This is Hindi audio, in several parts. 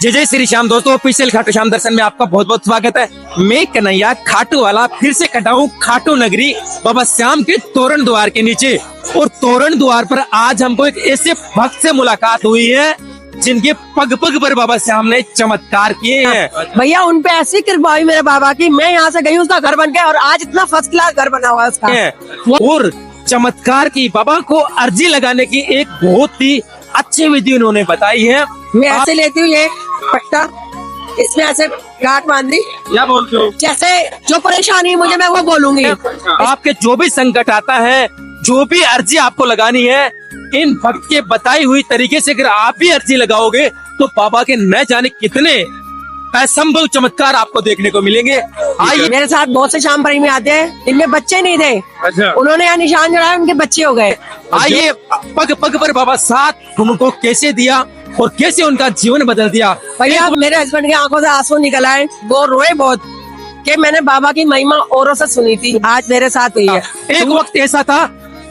जय जय श्री श्याम दोस्तों, ऑफिशियल खाटू श्याम दर्शन में आपका बहुत बहुत स्वागत है। मैं कन्हैया खाटू वाला फिर से कटा हूँ खाटू नगरी बाबा श्याम के तोरण द्वार के नीचे। और तोरण द्वार पर आज हमको एक ऐसे भक्त से मुलाकात हुई है जिनके पग पग पर बाबा श्याम ने चमत्कार किए हैं। भैया उन पे ऐसी कृपा हुई मेरे बाबा की, मैं यहाँ से गई उसका घर बन गया और आज इतना फर्स्ट क्लास घर बना हुआ है उसका। और चमत्कार की बाबा को अर्जी लगाने की एक बहुत ही अच्छी विधि उन्होंने बताई है। मैं ऐसे लेती हूँ ये पट्टा, इसमें ऐसे गांठ बांध दी, क्या बोलते हो? जैसे जो परेशानी है मुझे मैं वो बोलूंगी। आपके जो भी संकट आता है, जो भी अर्जी आपको लगानी है, इन भक्त के बताई हुई तरीके से अगर आप भी अर्जी लगाओगे तो बाबा के न जाने कितने असंभव चमत्कार आपको देखने को मिलेंगे। आइए, मेरे साथ बहुत से श्याम प्रेमी आते हैं, इनमें बच्चे नहीं थे। अच्छा, उन्होंने यहाँ निशान जड़ाया, उनके बच्चे हो गए। आइए पग पग पर बाबा साथ उनको कैसे दिया और कैसे उनका जीवन बदल दिया। भैया मेरे हस्बैंड की आंखों से आंसू निकल आए, वो रोए बहुत कि मैंने बाबा की महिमा औरों से सुनी थी, आज मेरे साथ हुई है। एक वक्त ऐसा था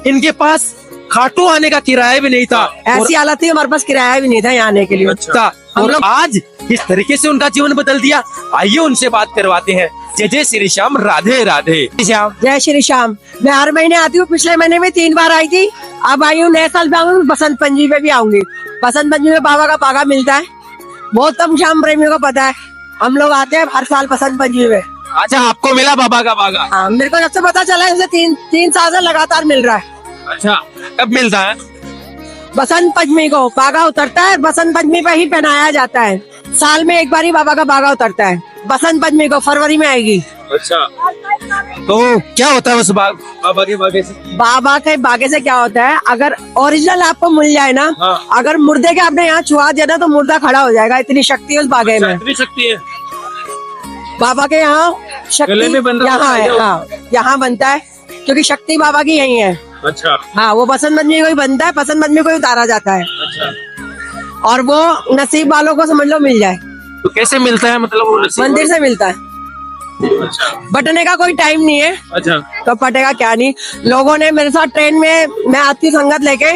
इनके पास खाटू आने का किराया भी नहीं था, ऐसी हालत थी हमारे पास किराया भी नहीं था यहाँ आने के लिए। अच्छा, हम लोग आज किस तरीके से उनका जीवन बदल दिया, आइए उनसे बात करवाते हैं। जय जय श्री श्याम, राधे राधे। श्याम, जय श्री श्याम। मैं हर महीने आती हूँ, पिछले महीने में 3 बार आई थी, अब आई हूँ नए साल पे आऊंगी, बसंत पंचमी पे भी आऊंगी। बसंत पंचमी में बाबा का पागा मिलता है, बहुत कम श्याम प्रेमियों को पता है। हम लोग आते हैं हर साल बसंत पंचमी में। अच्छा, आपको मिला बाबा का पागा? हाँ, मेरे को जब से पता चला है, तीन साल से लगातार मिल रहा है। अच्छा, कब मिलता है? बसंत पंचमी को पागा उतरता है, बसंत पंचमी पे ही पहनाया जाता है। साल में एक बार ही बाबा का पागा उतरता है, बसंत पंचमी को, फरवरी में आएगी। अच्छा, तो क्या होता है उस बाबा के बागे से? बाबा के बागे से क्या होता है, अगर ओरिजिनल आपको मिल जाए ना, हाँ। अगर मुर्दे के आपने यहाँ छुआ दिया ना तो मुर्दा खड़ा हो जाएगा, इतनी शक्ति है उस बागे में। इतनी शक्ति है बाबा के यहाँ गले में बन शक्ति रहा यहाँ है। हाँ, यहाँ बनता है क्योंकि शक्ति बाबा की यही है। अच्छा, हाँ, वो बसंत पंचमी को ही बनता है, बसंत पंचमी को ही उतारा जाता है। अच्छा, और वो नसीब वालों को समझ लो मिल जाए। तो कैसे मिलता है, मतलब वो मंदिर से मिलता है। अच्छा, बटने का कोई टाइम नहीं है, अच्छा, तो पटेगा क्या नहीं। लोगों ने मेरे साथ ट्रेन में, मैं आती हूँ संगत लेके,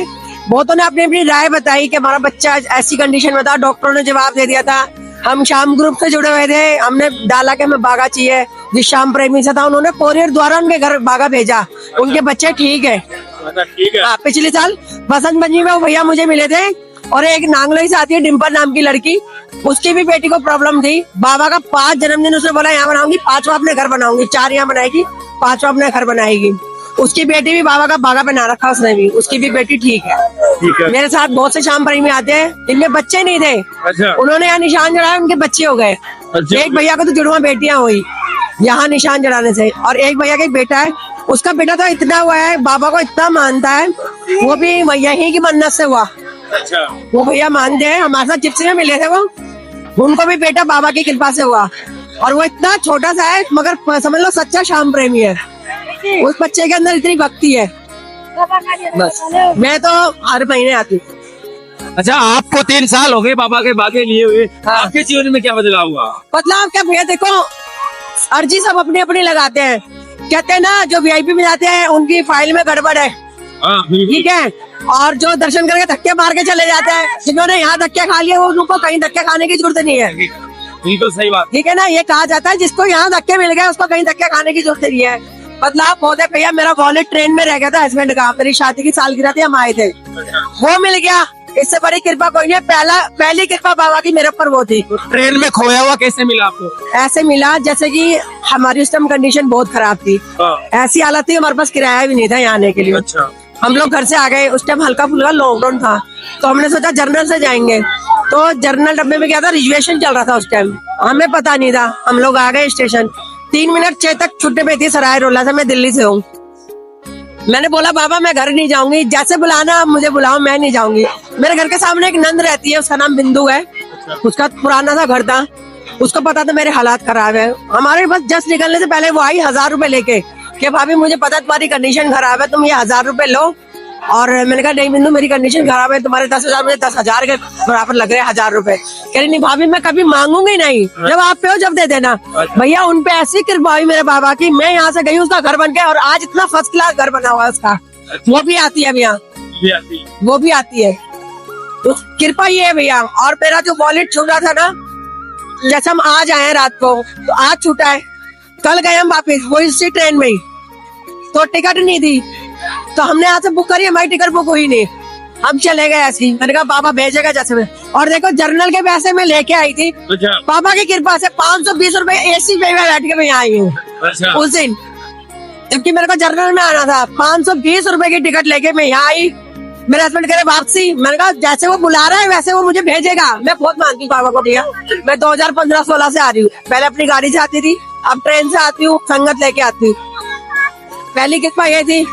बहुतों ने अपनी अपनी राय बताई कि हमारा बच्चा ऐसी कंडीशन में था, डॉक्टरों ने जवाब दे दिया था। हम श्याम ग्रुप से जुड़े हुए थे, हमने डाला के हमें बागा चाहिए, जिस श्याम प्रेमी से था उन्होंने कोरियर द्वारा उनके घर बागा भेजा। उनके बच्चे ठीक है। ठीक है। हाँ, पिछले साल बसंत पंचमी में वो भैया मुझे मिले थे। और एक नांगलोई से आती है डिम्पल नाम की लड़की, उसकी भी बेटी को प्रॉब्लम थी। बाबा का 5 जन्मदिन उसने बोला यहाँ बनाऊंगी, 5वां अपने घर बनाऊंगी, 4 यहाँ बनाएगी, 5वां अपने घर बनाएगी। उसकी बेटी भी बाबा का बागा बना रखा उसने भी, उसकी भी बेटी ठीक है। ठीक है। मेरे साथ बहुत से श्याम प्रेमी आते हैं, इनमें बच्चे नहीं थे। अच्छा, उन्होंने यहाँ निशान जड़ाया, उनके बच्चे हो गए। अच्छा। एक भैया को तो जुड़वा बेटियां हुई यहाँ निशान जड़ाने से, और एक भैया का एक बेटा है, उसका बेटा तो इतना हुआ है, बाबा को इतना मानता है, वो भी यही की मन्नत से हुआ। अच्छा, वो भैया मानते हैं, हमारे साथ जिप्सी में मिले थे वो, उनको भी बेटा बाबा की कृपा से हुआ। और वो इतना छोटा सा है मगर समझ लो सच्चा श्याम प्रेमी है। उस बच्चे के अंदर इतनी भक्ति है। बस मैं तो हर महीने आती हूँ। अच्छा, आपको 3 साल हो गए बाबा के बागे लिए हुए। हाँ। आपके जीवन में क्या बदलाव हुआ? बदलाव क्या भैया, देखो अर्जी सब अपनी अपनी लगाते हैं। कहते हैं ना, जो वीआईपी में जाते हैं उनकी फाइल में गड़बड़ है, हाँ, ठीक है। और जो दर्शन करके धक्के मार के चले जाते हैं, जिन्होंने यहाँ धक्के खा लिए वो उनको कहीं धक्के खाने की जरूरत नहीं है। बिल्कुल सही बात। ठीक है ना, ये कहा जाता है जिसको यहाँ धक्के मिल गए उसको कहीं धक्के खाने की जरूरत नहीं है। बदलाव बहुत है भैया। मेरा वॉलेट ट्रेन में रह गया था हस्बैंड का, मेरी शादी की सालगिरह थी, हम आए थे, वो मिल गया। इससे बड़ी कृपा कोई नहीं। पहली कृपा बाबा की मेरे ऊपर वो थी। तो ट्रेन में खोया हुआ कैसे मिला आपको? ऐसे मिला जैसे कि हमारी उस टाइम कंडीशन बहुत खराब थी, हाँ। ऐसी हालत थी हमारे पास किराया भी नहीं था यहाँ आने के लिए। अच्छा, हम लोग घर से आ गए, उस टाइम हल्का फुल्का लॉकडाउन था, तो हमने सोचा जर्नल से जाएंगे। तो जर्नल डब्बे में क्या था, रिजर्वेशन चल रहा था उस टाइम, हमें पता नहीं था। हम लोग आ गए स्टेशन, 3 मिनट चेतक छुट्टे पे थी सराय रोला से, मैं दिल्ली से हूँ। मैंने बोला बाबा मैं घर नहीं जाऊंगी, जैसे बुलाना आप मुझे बुलाओ, मैं नहीं जाऊंगी। मेरे घर के सामने एक नंद रहती है, उसका नाम बिंदु है। उसका पुराना सा घर था, उसको पता था मेरे हालात खराब है। हमारे बस जस्ट निकलने से पहले वो आई 1000 रुपए लेके कि भाभी मुझे पता है तुम्हारी कंडीशन खराब है, तुम ये 1000 रुपए लो। और मैंने कहा नहीं बिंदु, मेरी कंडीशन खराब है, तुम्हारे 10,000 मुझे 10,000 के बराबर लग रहे हैं, 1000 रुपए। कह रही नहीं भाभी मैं कभी मांगूंगी नहीं, जब आप पे हो जब दे देना। भैया उन पे ऐसी कृपा हुई मेरे बाबा की, मैं यहाँ से गई उसका घर बन गया और आज इतना फर्स्ट क्लास घर बना हुआ है उसका। वो भी आती है भैया, वो भी आती है। तो कृपा ये है भैया। और मेरा जो वॉलेट छूट रहा था ना, जैसे हम आज आए हैं रात को, तो आज छूटा है, कल गए हम वापिस वो इसी ट्रेन में ही, तो टिकट नहीं दी, तो हमने यहाँ से बुक करी, हमारी टिकट बुक हुई नहीं, हम चले गए ऐसे ही। मैंने कहा बाबा भेजेगा जैसे में। और देखो जर्नल के पैसे मैं लेके आई थी, पापा की कृपा से 520 रुपए एसी में बैठ के मैं यहाँ आई हूँ उस दिन, जबकि मेरे को जर्नल में आना था। 520 रुपए की टिकट लेके मैं यहाँ आई। मेरे हस्बैंड कह रहे वापसी, मैंने कहा जैसे वो बुला रहा है वैसे वो मुझे भेजेगा। मैं बहुत मानती हूँ पापा को भैया, मैं 2015-16 से आ रही हूँ, पहले अपनी गाड़ी से आती थी, अब ट्रेन से आती हूँ, संगत लेके आती हूँ। पहली किस्म ये थी,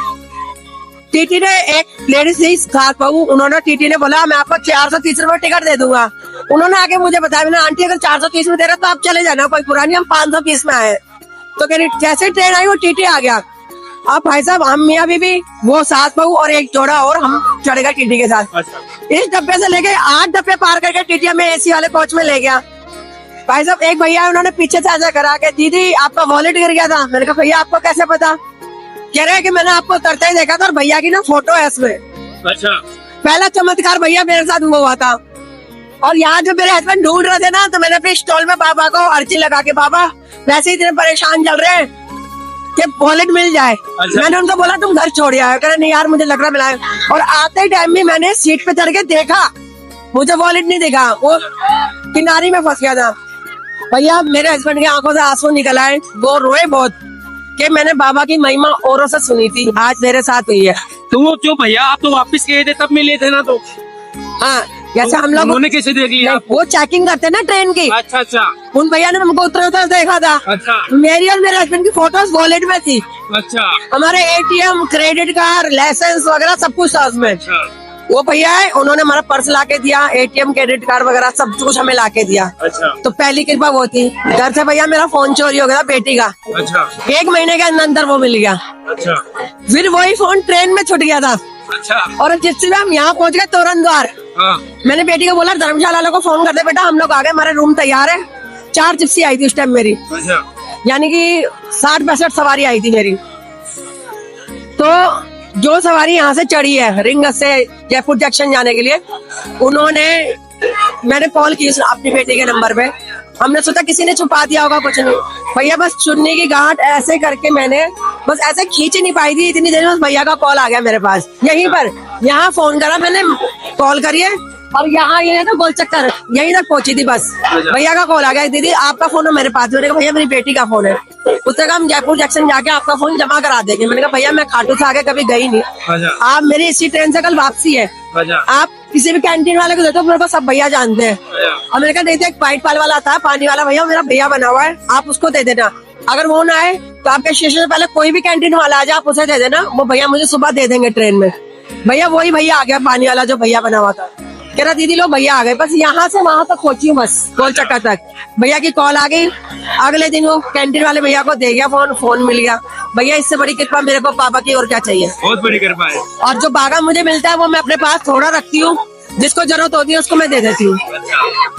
टीटी ने एक लेडीज थी खास बहू, उन्होंने टीटी ने बोला मैं आपको 430 रुपए टिकट दे दूंगा। उन्होंने आके मुझे बताया, मैंने आंटी अगर 430 में दे रहा तो आप चले जाना, कोई पुरानी, हम 520 में आए। तो कह रही जैसे ट्रेन आई वो टीटी आ गया। अब भाई साहब हम मियाँ बीबी, वो सास बहू और एक जोड़ा और हम चढ़ गए टीटी के साथ। इस डब्बे से लेके 8 डब्बे पार करके टीटी हमें एसी वाले कोच में ले गया। भाई साहब एक भैया उन्होंने पीछे से ऐसा करा के दीदी आपका वॉलेट गिर गया था। मैंने कहा भैया आपको कैसे पता? कह रहे हैं कि मैंने आपको उतरते ही देखा था और भैया की ना फोटो है इसमें। अच्छा, पहला चमत्कार भैया मेरे साथ हुआ था। और यहाँ जो मेरे हस्बैंड ढूंढ रहे थे ना, तो मैंने अपने स्टॉल में बाबा को अर्जी लगा के, बाबा वैसे ही इतने परेशान चल रहे हैं कि वॉलेट मिल जाए। मैंने उनको बोला तुम घर छोड़ आए, कह रहे नहीं यार मुझे लग रहा मिला है। और आते टाइम भी मैंने सीट पे चढ़ के देखा, मुझे वॉलेट नहीं दिखा, वो किनारे में फंस गया था। भैया मेरे हस्बैंड की आंखों से आंसू निकल आए, वो रोए बहुत कि मैंने बाबा की महिमा औरों से सुनी थी, आज मेरे साथ हुई है। तो वो जो भैया आप तो वापस गए थे तब मिले थे ना, तो हाँ जैसे हम लोग, उन्होंने कैसे देख लिया? वो चेकिंग करते ना ट्रेन की, अच्छा अच्छा उन भैया ने हमको उतरते देखा था। अच्छा मेरी और मेरे हस्बैंड की फोटोज वॉलेट में थी, अच्छा हमारे एटीएम, क्रेडिट कार्ड, लाइसेंस वगैरह सब कुछ था उसमें। अच्छा वो भैया है, उन्होंने हमारा पर्स लाके दिया, एटीएम, क्रेडिट कार्ड वगैरह सब कुछ हमें लाके दिया। अच्छा तो पहली कृपा वो थी। घर से भैया मेरा फोन चोरी हो गया था बेटी का, अच्छा 1 महीने के अंदर वो मिल गया। अच्छा फिर वही फोन ट्रेन में छूट गया था। अच्छा और जिससे हम यहाँ पहुँच गए तोरण द्वार, हाँ मैंने बेटी को बोला धर्मशाला वालों को फोन कर दे बेटा, हम लोग आ गए, हमारे रूम तैयार है। 4 जिप्सी आई थी उस टाइम मेरी, अच्छा यानी कि 60-65 सवारी आई थी मेरी। तो जो सवारी यहाँ से चढ़ी है रिंग से जयपुर जंक्शन जाने के लिए, उन्होंने, मैंने कॉल की अपनी बेटी के नंबर पे, हमने सोचा किसी ने छुपा दिया होगा, कुछ नहीं भैया, बस चुन्नी की गांठ ऐसे करके मैंने बस ऐसे खींच नहीं पाई थी, इतनी देर में भैया का कॉल आ गया मेरे पास। यहीं पर यहाँ फोन करा मैंने, कॉल करिए, और यहाँ ये तो गोल चक्कर यहीं तक पहुंची थी बस। भैया का कॉल आ गया, दीदी आपका फोन है मेरे पास। मैंने कहा भैया मेरी बेटी का फोन है। उसने कहा हम जयपुर जंक्शन जाके आपका फोन जमा करा देंगे। मैंने कहा भैया मैं खाटू से आगे कभी गई नहीं, अच्छा आप मेरी इसी ट्रेन से कल वापसी है, अच्छा आप किसी भी कैंटीन वाले को देते हो, मेरे को सब भैया जानते हैं। और मैंने कहा नहीं तो एक वाइट पाल वाला था पानी वाला भैया, मेरा भैया बना हुआ है, आप उसको दे देना। अगर वो ना आए तो आपके स्टेशन से पहले कोई भी कैंटीन वाला आ जाए, आप उसे दे देना, वो भैया मुझे सुबह दे देंगे ट्रेन में। भैया वही भैया आ गया पानी वाला जो भैया बना हुआ था। कह रहा दीदी लोग भैया आ गए, बस यहाँ से वहां तक पहुंची हूँ, बस गोल चक्कर तक। भैया की कॉल आ गई, अगले दिन वो कैंटीन वाले भैया को दे गया फोन मिल गया। भैया इससे बड़ी कृपा मेरे को पापा की और क्या चाहिए। बहुत बड़ी कृपा है। और जो बागा मुझे मिलता है वो मैं अपने पास थोड़ा रखती हूँ, जिसको जरूरत होती है उसको मैं दे देती हूँ।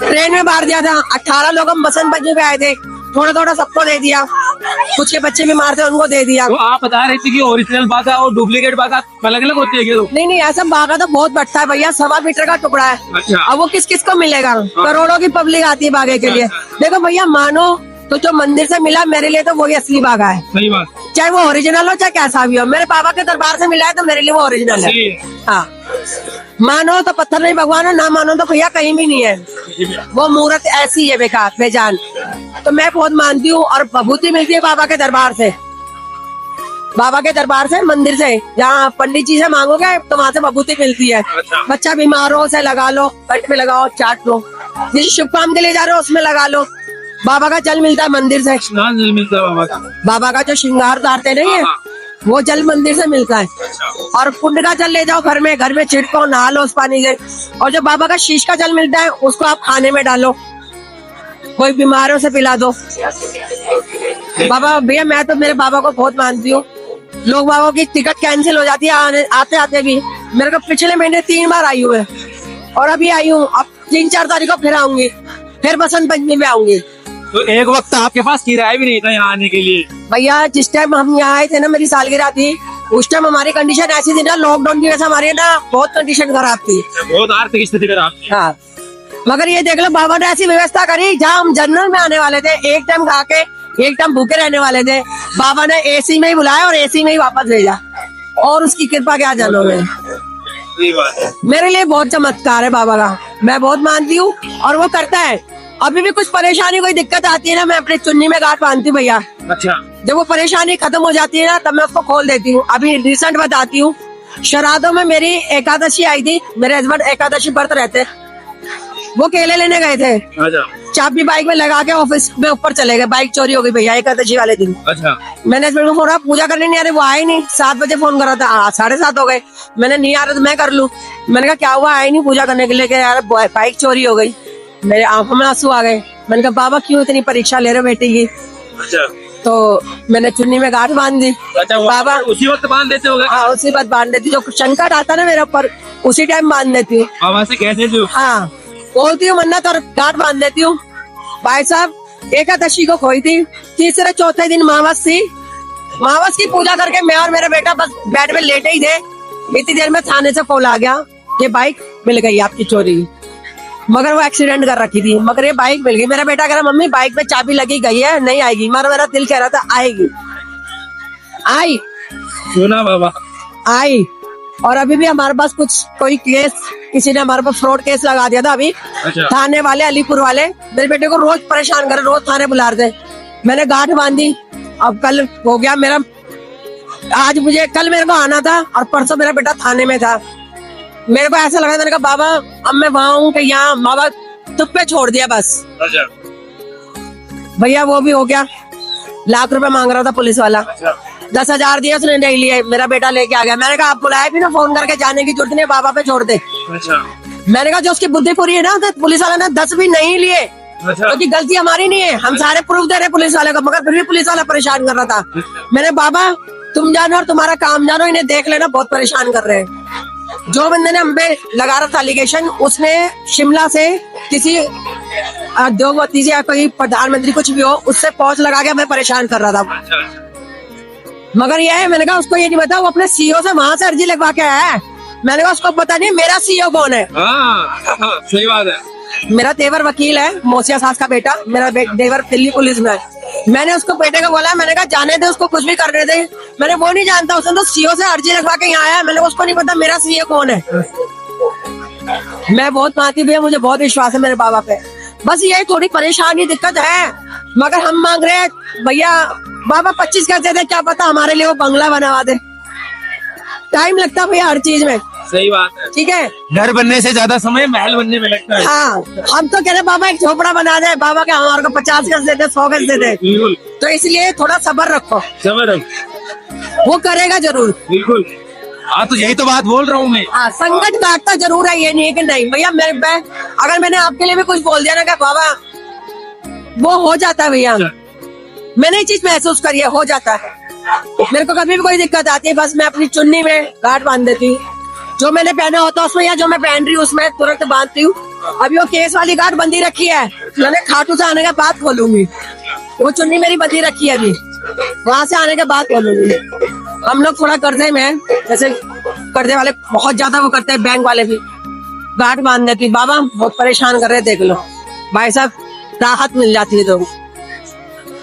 ट्रेन में बाहर दिया था, 18 लोग हम बसंत पंचमी पे आए थे, थोड़ा थोड़ा सबको दे दिया, कुछ के बच्चे बीमार थे उनको दे दिया। तो आप बता रहे थे कि ओरिजिनल बागा और डुप्लीकेट बागा अलग अलग होती है क्या? तो नहीं ऐसा बागा तो बहुत बढ़ता है भैया, 1.25 मीटर का टुकड़ा है। अच्छा। अब वो किस किस को मिलेगा? करोड़ों की पब्लिक आती है बागे के लिए। देखो भैया मानो तो जो मंदिर से मिला मेरे लिए तो वही असली बागा है, सही बात, चाहे वो ओरिजिनल हो चाहे कैसा भी हो। मेरे पापा के दरबार से मिला है तो मेरे लिए वो ओरिजिनल है। सही है। हाँ, मानो तो पत्थर नहीं भगवान है, ना मानो तो भैया कहीं भी नहीं है, वो मूर्त ऐसी है बेकार बेजान। तो मैं बहुत मानती हूँ। और भभूति मिलती है बाबा के दरबार से, बाबा के दरबार से, मंदिर से, जहाँ पंडित जी से मांगोगे तो वहाँ से भभूति मिलती है। अच्छा। बच्चा बीमार हो उसे लगा लो, पेट में लगाओ, चाट लो, जिस शुभ काम के लिए जा रहे हो उसमें लगा लो। बाबा का जल मिलता है मंदिर से, स्नान जल मिलता है बाबा का। बाबा का जो श्रृंगार उतारते नहीं है वो जल मंदिर से मिलता है। और कुंड का जल ले जाओ घर में छिड़को, नहा लो उस पानी से। और जो बाबा का शीश का जल मिलता है उसको आप खाने में डालो, कोई बीमारों से पिला दो। बाबा भैया मैं तो मेरे बाबा को बहुत मानती हूँ। लोग बाबा की टिकट कैंसिल हो जाती है आते आते भी। मेरे को पिछले महीने 3 बार आई हूँ और अभी आई हूँ, अब 3-4 तारीख को फिर आऊंगी, फिर बसंत पंचमी में आऊंगी। तो एक वक्त आपके पास किराया भी नहीं था यहाँ आने के लिए? भैया जिस टाइम हम यहाँ आए थे ना, मेरी सालगिरह थी, उस टाइम हमारी कंडीशन ऐसी थी ना, लॉकडाउन की वजह से हमारी ना बहुत कंडीशन खराब थी, बहुत आर्थिक स्थिति खराब थी। हाँ। मगर ये देख लो बाबा ने ऐसी व्यवस्था करी, जहाँ हम जनरल में आने वाले थे, एक टाइम खा के एक टाइम भूखे रहने वाले थे, बाबा ने एसी में ही बुलाया और एसी में ही वापस भेजा। और उसकी कृपा क्या जानो में, सही बात है। मेरे लिए बहुत चमत्कार है बाबा का, मैं बहुत मानती हूँ और वो करता है। अभी भी कुछ परेशानी कोई दिक्कत आती है ना, मैं अपनी चुन्नी में गांठ बांधती हूँ भैया। अच्छा। जब वो परेशानी खत्म हो जाती है ना, तब मैं उसको खोल देती हूँ। अभी रिसेंट बताती हूँ, श्राद्धों में मेरी एकादशी आई थी, मेरे हस्बैंड एकादशी व्रत रहते, वो केले लेने गए थे, अच्छा। चाबी बाइक में लगा के ऑफिस में ऊपर चले गए, बाइक चोरी हो गई भैया एकादशी वाले दिन। अच्छा। मैंने हस्बैंड को फोन करा, पूजा करने नहीं आ रहे, वो आए नहीं। 7 बजे फोन करा था, 7:30 हो गए। मैंने नहीं आ रहा तो मैं कर लूं, मैंने कहा क्या हुआ, आए नहीं पूजा करने के लिए, कि यार बाइक चोरी हो गई। मेरे आंखों में आंसू आ गए। मैंने कहा बाबा क्यों इतनी परीक्षा ले रहे हो बेटी की। अच्छा। तो मैंने चुन्नी में गांठ बांध दी। अच्छा, बाबा उसी वक्त बांध देते होगे? हाँ उसी बात बांध देती, जो संकट आता ना मेरे ऊपर उसी टाइम बांध देती हूँ। बाबा से कहते थे? हाँ बोलती हूँ मन्नत और गांठ बांध देती हूँ। भाई साहब एकादशी को खोई थी, तीसरे चौथे दिन मावस थी, मावस की पूजा करके मैं और मेरा बेटा बस बेड में लेटे ही थे, इतनी देर में थाने से कॉल आ गया, ये बाइक मिल गई आपकी चोरी। मगर वो एक्सीडेंट कर रखी थी, मगर ये बाइक मिल गई। मेरा बेटा कह रहा मम्मी बाइक में चाबी लगी गई है, नहीं आएगी, मगर मेरा दिल कह रहा था आएगी। आई सुना बाबा? आई। और अभी भी हमारे पास कुछ कोई केस, किसी ने हमारे पास फ्रॉड केस लगा दिया था अभी। अच्छा। थाने वाले, अलीपुर वाले मेरे बेटे को रोज परेशान कर, रोज थाने बुला रहे थे। मैंने गांठ बांधी, अब कल हो गया मेरा, आज मुझे, कल मेरे को आना था और परसों मेरा बेटा थाने में था। मेरे को ऐसा लगा, मैंने कहा बाबा अब मैं वहां हूँ कि यहाँ, बाबा तुम पे छोड़ दिया बस। अच्छा। भैया वो भी हो गया। लाख रुपए मांग रहा था पुलिस वाला, अच्छा। 10,000 दिया उसने, नहीं लिए, मेरा बेटा लेके आ गया। मैंने कहा आप बुलाए भी ना, फोन करके जाने की जरूरत नहीं, बाबा पे छोड़ दे। अच्छा। मैंने कहा जो उसकी बुद्धि पूरी है ना, तो पुलिस वाले ने 10 भी नहीं लिए, अच्छा। क्योंकि गलती हमारी नहीं है, हम सारे प्रूफ दे रहे पुलिस वाले को, मगर फिर भी पुलिस वाला परेशान कर रहा था। मैंने बाबा तुम जानो और तुम्हारा काम जानो, इन्हें देख लेना, बहुत परेशान कर रहे हैं। जो बंदे ने हम पे लगा रहा था एलिगेशन, उसने शिमला से किसी उद्योगपति से या कोई प्रधानमंत्री कुछ भी हो, उससे पहुंच लगा के हमें परेशान कर रहा था। अच्छा। मगर यह है, मैंने कहा उसको ये नहीं पता, वो अपने सीईओ से वहां से अर्जी लगवा के आया है। मैंने कहा उसको पता नहीं मेरा सीईओ कौन है। हाँ, सही बात है। मेरा देवर वकील है, मोसिया सास का बेटा, मेरा देवर दिल्ली पुलिस में है। मैंने उसको बेटे को बोला, मैंने कहा जाने दे उसको, कुछ भी करने दे। मैंने वो नहीं जानता, उसने तो सीईओ से अर्जी लगवा के यहाँ आया। मैंने उसको नहीं पता मेरा सीईओ कौन है। मैं बहुत मानती भैया, मुझे बहुत विश्वास है मेरे बाबा पे। बस यही थोड़ी परेशानी दिक्कत है, मगर हम मांग रहे हैं भैया, बाबा 25 कहते थे, क्या पता हमारे लिए वो बंगला बनवा दे। टाइम लगता है भैया हर चीज में, सही बात है। ठीक है। घर बनने से ज्यादा समय महल बनने में लगता है। हाँ हम तो कह रहे बाबा एक झोपड़ा बना दे, बाबा के हमारे को 50 गज दे दे, 100 गज दे दे। बिल्कुल। तो इसलिए थोड़ा सब्र रखो, समझ, वो करेगा जरूर। बिल्कुल। हाँ तो यही तो बात बोल रहा हूँ मैं। हाँ संकट काटता जरूर है, ये नहीं है कि नहीं भैया। अगर मैंने आपके लिए भी कुछ बोल दिया ना कि बाबा, वो हो जाता है भैया। मैंने ये चीज महसूस करी है, हो जाता है। मेरे को कभी भी कोई दिक्कत आती है, बस मैं अपनी चुन्नी में गांठ बांध देती हूँ, जो मैंने पहना होता है उसमें, या जो मैं पहन रही हूँ उसमें तुरंत बांधती हूँ। अभी वो केस वाली गांठ बंधी रखी है, मैंने खाटू से आने के बाद खोलूंगी। वो चुन्नी मेरी बंधी रखी है, अभी वहां से आने के बाद खोलूंगी। हम लोग थोड़ा कर्जे में हैं, जैसे कर्जे वाले बहुत ज्यादा वो करते हैं, बैंक वाले भी गांठ बांध देती। बाबा बहुत परेशान कर रहे, देख लो भाई साहब, राहत मिल जाती है। तो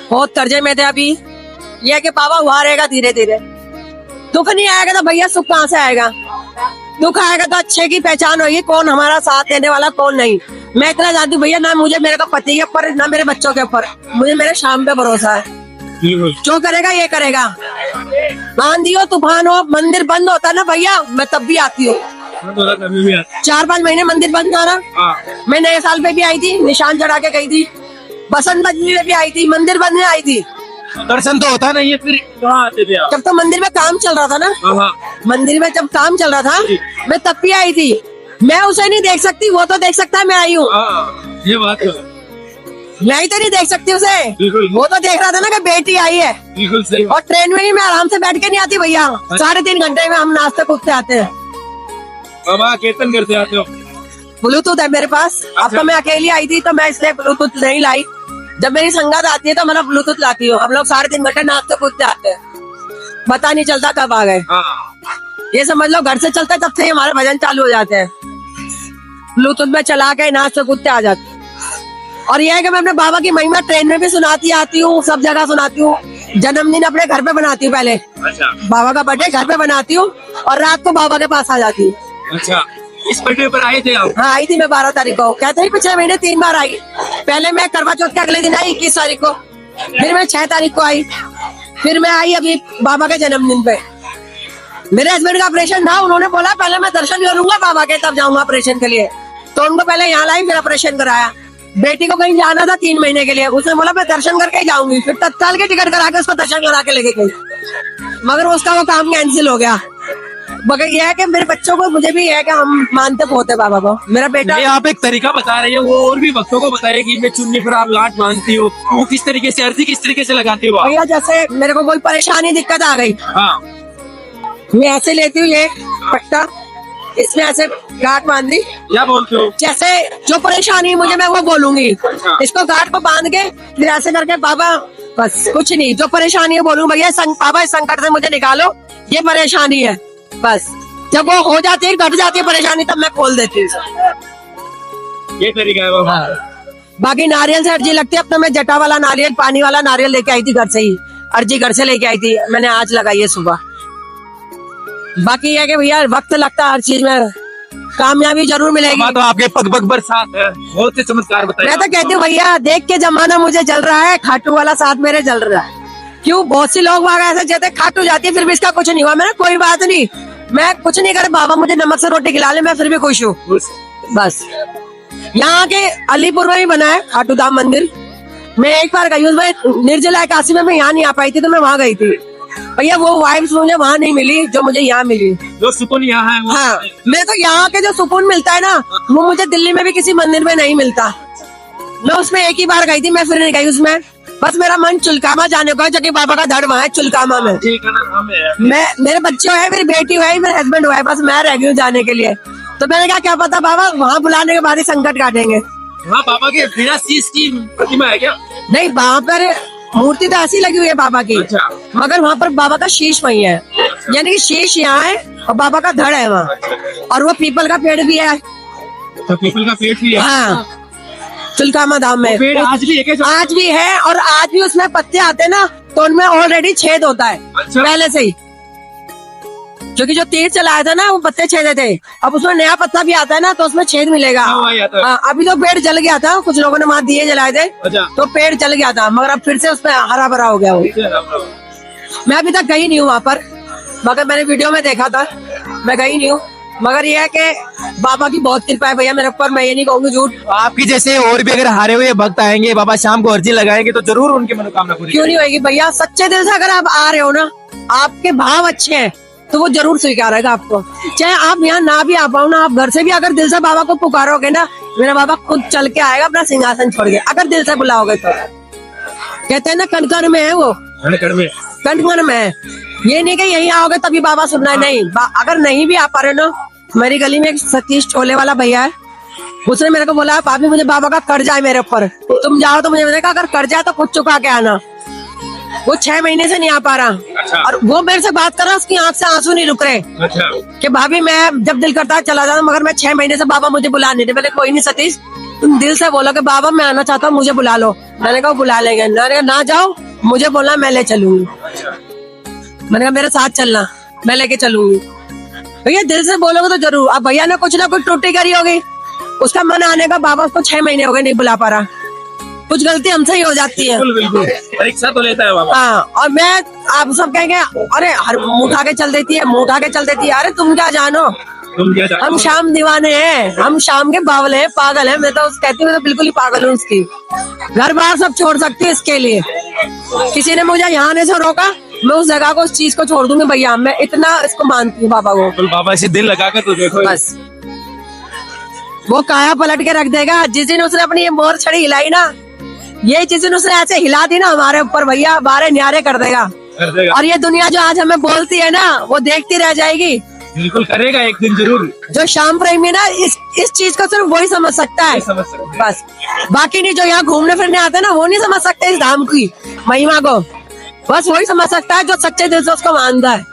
बहुत कर्जे में थे, अभी यह कि बाबा हुआ रहेगा धीरे धीरे। दुख नहीं आएगा तो भैया सुख कहाँ से आएगा। दुख आएगा तो अच्छे की पहचान होगी, कौन हमारा साथ देने वाला कौन नहीं। मैं इतना जानती हूँ भैया, ना मुझे मेरे को पति के ऊपर, ना मेरे बच्चों के ऊपर, मुझे मेरे शाम पे भरोसा है। जो करेगा ये करेगा, आंधी हो तूफान हो, मंदिर बंद होता ना भैया, मैं तब भी आती हूँ। 4-5 महीने मंदिर बंद था ना, मैं नए साल पे भी आई थी, निशान चढ़ा के गई थी, बसंत पंचमी में भी आई थी, मंदिर बंद में आई थी। दर्शन तो होता नहीं है, फिर कहाँ आते थे आप? जब तो मंदिर में काम चल रहा था ना, मंदिर में जब काम चल रहा था, मैं तब भी आई थी। मैं उसे नहीं देख सकती, वो तो देख सकता है, मैं आई हूँ। ये बात है। मैं ही तो नहीं देख सकती उसे, बिल्कुल। वो तो देख रहा था ना कि बेटी आई है। बिल्कुल सही। और ट्रेन में ही मैं आराम से बैठ के नहीं आती भैया, 3.5 घंटे में हम नाश्ते कूदते आते हैं। बाबा कीर्तन करते आते हो? ब्लूटूथ है मेरे पास। अब तो मैं अकेली आई थी, तो मैं इसलिए ब्लूटूथ नहीं लाई। जब मेरी संगत आती है तो मैं ब्लूटूथ लाती हूँ। हम लोग 3.5 घंटे नाश्ते कूदते आते हैं, पता नहीं चलता कब आ गए। ये समझ लो घर से चलते तब से ही हमारे भजन चालू हो जाते हैं। ब्लूटूथ में चला के नाचते कूदते आ जाते। और यह है कि मैं अपने बाबा की महिमा ट्रेन में भी सुनाती आती हूँ, सब जगह सुनाती हूँ। जन्मदिन अपने घर पे बनाती हूँ, पहले अच्छा बाबा का बर्थडे घर पे बनाती हूँ और रात को बाबा के पास आ जाती हूँ। अच्छा, इस बर्थडे पर आए थे आप? हाँ आई थी मैं 12 तारीख को, कहते हैं पिछले महीने 3 बार आई। पहले मैं करवा चौथ के अगले दिन आई 21 तारीख को, फिर मैं 6 तारीख को आई, फिर मैं आई अभी बाबा के जन्मदिन पे। मेरे हस्बैंड का ऑपरेशन था, उन्होंने बोला पहले मैं दर्शन करूंगा बाबा के तब जाऊंगा ऑपरेशन के लिए, तो उनको पहले यहाँ लाई फिर ऑपरेशन कराया। बेटी को कहीं जाना था 3 महीने के लिए, उसने बोला मैं दर्शन करके ही जाऊंगी, फिर तत्काल की टिकट करा के उसको दर्शन करा के लेके गई, मगर उसका वो काम कैंसिल हो गया। मगर यह है कि मेरे बच्चों को, मुझे भी यह है कि हम मानते बहुत है बाबा को। मेरा बेटा, ये आप एक तरीका बता रही है, वो और भी भक्तों को बताइए कि मैं चुन्नी पर आप गांठ बांधती हो, वो किस तरीके से, अर्जी किस तरीके से लगाती हो आप? भैया जैसे मेरे को कोई परेशानी दिक्कत आ गई, हाँ मैं ऐसे लेती हूँ ये पट्टा, इसमें ऐसे गांठ बांध दी, क्या बोलते हो? जैसे जो परेशानी मुझे मैं वो बोलूंगी, इसको गांठ को बांध के फिर ऐसे करके बाबा, बस कुछ नहीं, जो परेशानी है बोलूंगा भैया बाबा इस संकट से मुझे निकालो, ये परेशानी है, बस जब वो हो जाती है, घट जाती है परेशानी, तब मैं खोल देती हूँ। ये तरीका है बाबा। बाकी नारियल से अर्जी लगती है, अब तो मैं जटा वाला नारियल, पानी वाला नारियल लेके आई थी घर से ही, अर्जी घर से लेके आई थी, मैंने आज लगाई है सुबह। बाकी ये है कि भैया वक्त लगता है हर चीज में, कामयाबी जरूर मिलेगी। तो आपके पग पग बरसात है, बहुत से चमत्कार बताए। मैं तो कहती हूँ भैया देख के जमाना मुझे जल रहा है, खाटू वाला साथ मेरे जल रहा है। क्यों बहुत सी लोग वहां ऐसे कहते खाटू जाती है फिर भी इसका कुछ नहीं हुआ, मैंने कोई बात नहीं, मैं कुछ नहीं करे, बाबा मुझे नमक से रोटी खिला ले, मैं फिर भी खुश हूँ। बस यहाँ के अलीपुर में ही बना है खाटू धाम मंदिर, मैं एक बार गई हूँ, निर्जला एकादशी में मैं यहाँ नहीं आ पाई थी तो मैं वहाँ गई थी। भैया वो वाइब्स मुझे वहाँ नहीं मिली जो मुझे यहाँ मिली, जो सुकून यहाँ है वो। हाँ मैं तो यहाँ के जो सुकून मिलता है ना, वो मुझे दिल्ली में भी किसी मंदिर में नहीं मिलता। मैं उसमें एक ही बार गई थी, मैं फिर नहीं गई उसमें, बस मेरा मन चुलकामा जाने को है, जो कि बाबा का धड़ वहाँ है चुलकामा में। ठीक है ना, मैं, मेरे बच्चे है, मेरी बेटी है, मेरे हस्बैंड है, बस मैं रह गई हूँ जाने के लिए। तो मैंने कहा क्या पता बाबा वहाँ बुलाने के बाद ही संकट काटेंगे। वहाँ बाबा के बिना शीश की प्रतिमा है क्या? नहीं वहाँ पर मूर्ति तो ऐसी लगी हुई है बाबा की, अच्छा। मगर वहाँ पर बाबा का शीश वही है, यानी कि शीश यहाँ है और बाबा का धड़ है वहाँ, और वो पीपल का पेड़ भी है। तो पीपल का पेड़ भी है? हाँ चुलकामा धाम में पेड़ आज भी है क्या? आज भी है, और आज भी उसमें पत्ते आते ना तो उनमें ऑलरेडी छेद होता है। अच्छा। पहले से ही, क्योंकि जो तीर चलाया था ना वो पत्ते छेदे थे, अब उसमें नया पत्ता भी आता है ना तो उसमें छेद मिलेगा। हाँ, अभी तो पेड़ जल गया था, कुछ लोगों ने वहाँ दिए जलाए थे। अच्छा। तो पेड़ जल गया था, मगर अब फिर से उसमें हरा भरा हो गया वो। मैं अभी तक गई नहीं हूँ वहाँ पर, मगर मैंने वीडियो में देखा था, मैं गई नहीं हूँ। मगर ये है कि बाबा की बहुत कृपा है भैया मेरे ऊपर, मैं ये नहीं कहूँगी झूठ। आपकी जैसे और भी अगर हारे हुए भक्त आएंगे, बाबा शाम को अर्जी लगाएंगे तो जरूर उनकी मनोकामना पूरी क्यों नहीं होगी भैया, सच्चे दिल से अगर आप आ रहे हो ना, आपके भाव अच्छे हैं तो वो जरूर स्वीकारेगा आपको। चाहे आप यहाँ ना भी आ पाओ ना, आप घर से भी अगर दिल से बाबा को पुकारोगे ना, मेरा बाबा खुद चल के आएगा अपना सिंहासन छोड़ के, अगर दिल से बुलाओगे तो। कहते हैं ना कण कण में है वो, कण कण में है, ये नहीं कि यहीं आओगे तभी बाबा सुनना है, नहीं। अगर नहीं भी आ पा रहे ना, मेरी गली में एक सतीश छोले वाला भैया है, उसने मेरे को बोला भाभी मुझे बाबा का कर्जा है मेरे ऊपर, तुम जाओ तो मुझे कहा अगर कर्जा है तो खुद चुका के आना। वो 6 महीने से नहीं आ पा रहा। अच्छा। और वो मेरे से बात कर रहा है, उसकी आंख से आंसू नहीं रुक रहे। अच्छा। कि भाभी मैं जब दिल करता है चला जाता, मगर मैं 6 महीने से बाबा मुझे बुला नहीं रहे। मैंने कोई नहीं सतीश, तुम दिल से बोलो कि बाबा मैं आना चाहता हूँ, मुझे बुला लो। मैंने कहा बुला लेंगे। मैंने कहा ना जाओ, मुझे बोलना मैं ले चलूंगी। मैंने कहा मेरे साथ चलना, मैं लेके चलूंगी। भैया दिल से बोलोगे तो जरूर। अब भैया ने कुछ ना कुछ त्रुटि करी होगी, उसका मन आने का, बाबा उसको 6 महीने हो गए नहीं बुला पा रहा। कुछ गलती हमसे ही हो जाती है। बिल्कुल परीक्षा तो लेता है बाबा। हाँ, और मैं आप सब कहेंगे अरे हर मुंह उठा के चल देती है, मुंह उठा के चल देती है। अरे तुम क्या जानो, तुम क्या हम शाम दीवाने हैं, हम शाम के बावले हैं, पागल है। मैं तो कहती हूँ मैं तो बिल्कुल ही पागल हूँ उसकी। घर बार सब छोड़ सकती है इसके लिए। किसी ने मुझे यहाँ आने से रोका, मैं उस जगह को, उस चीज को छोड़ दूंगी भैया। मैं इतना इसको मानती हूँ बाबा को। तो बाबा से दिल लगाकर तो देखो, बस वो काया पलट के रख देगा। जिस दिन उसने अपनी ये मोर छड़ी हिलाई ना, ये जिस दिन उसने ऐसे हिला दी ना हमारे ऊपर, भैया बारे न्यारे कर देगा। और ये दुनिया जो आज हमें बोलती है ना, वो देखती रह जाएगी। बिल्कुल करेगा एक दिन जरूर। जो श्याम प्रेमी ना, इस चीज को सिर्फ वही समझ सकता है, समझ सकते हैं। बस। बाकी नहीं, जो यहाँ घूमने फिरने आते हैं ना, वो नहीं समझ सकते इस धाम की महिमा को। बस वही समझ सकता है जो सच्चे दिल से उसको मानता है।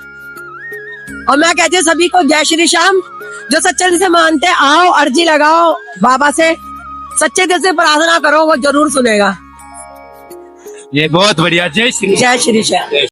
और मैं कहती हूँ सभी को जय श्री श्याम। जो सच्चे दिल से मानते हैं, आओ अर्जी लगाओ बाबा से, सच्चे दिल से प्रार्थना करो, वो जरूर सुनेगा। ये बहुत बढ़िया, जय श्री जय श्री श्याम।